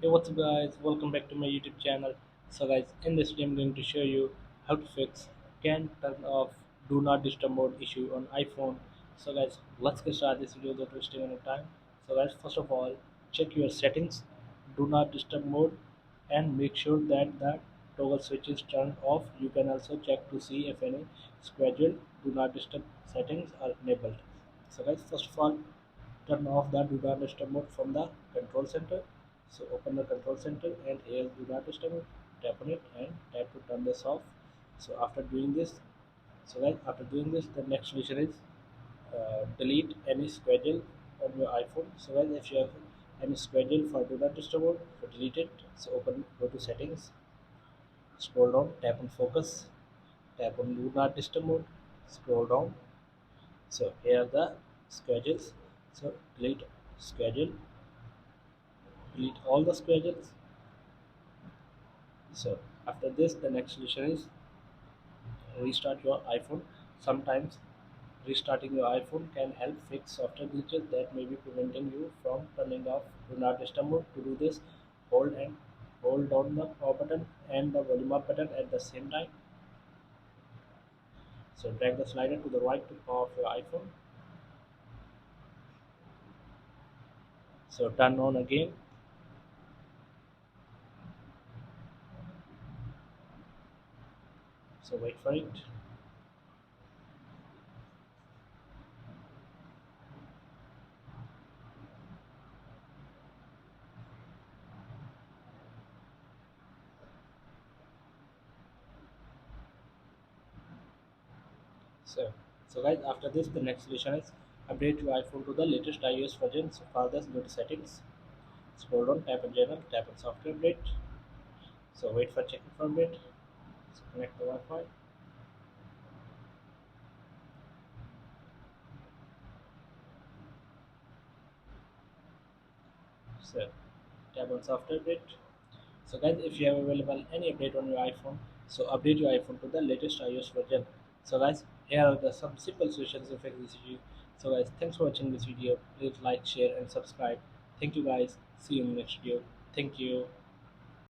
Hey, what's up guys, welcome back to my YouTube channel. So guys, in this video I'm going to show you how to fix can turn off do not disturb mode issue on iPhone. So guys, let's get started this video without wasting any time. So guys, first of all, check your settings, do not disturb mode, and make sure that the toggle switch is turned off. You can also check to see if any scheduled do not disturb settings are enabled. So guys, first of all, turn off the do not disturb mode from the control center. So open the control center and here do not disturb mode, tap on it and tap to turn this off. So after doing this, the next solution is delete any schedule on your iPhone. So guys, if you have any schedule for do not disturb mode, so delete it. So go to settings, scroll down, tap on focus, tap on do not disturb mode, scroll down. So here are the schedules. So schedule, delete all the schedules. So after this, the next solution is restart your iPhone. Sometimes restarting your iPhone can help fix software glitches that may be preventing you from turning off do not disturb mode. To do this, hold and hold down the power button and the volume up button at the same time. So drag the slider to the right to power off your iPhone. So turn on again. So wait for it. So, so guys, after this, the next solution is update your iPhone to the latest iOS version. So for this, go to settings, scroll down, tap on general, tap on software update. So wait for checking for a bit. So connect the Wi-Fi. So tap on software update. So guys, if you have available any update on your iPhone, so update your iPhone to the latest iOS version. So guys, here are the some simple solutions to fix this issue. So guys, thanks for watching this video. Please like, share, and subscribe. Thank you guys. See you in the next video. Thank you.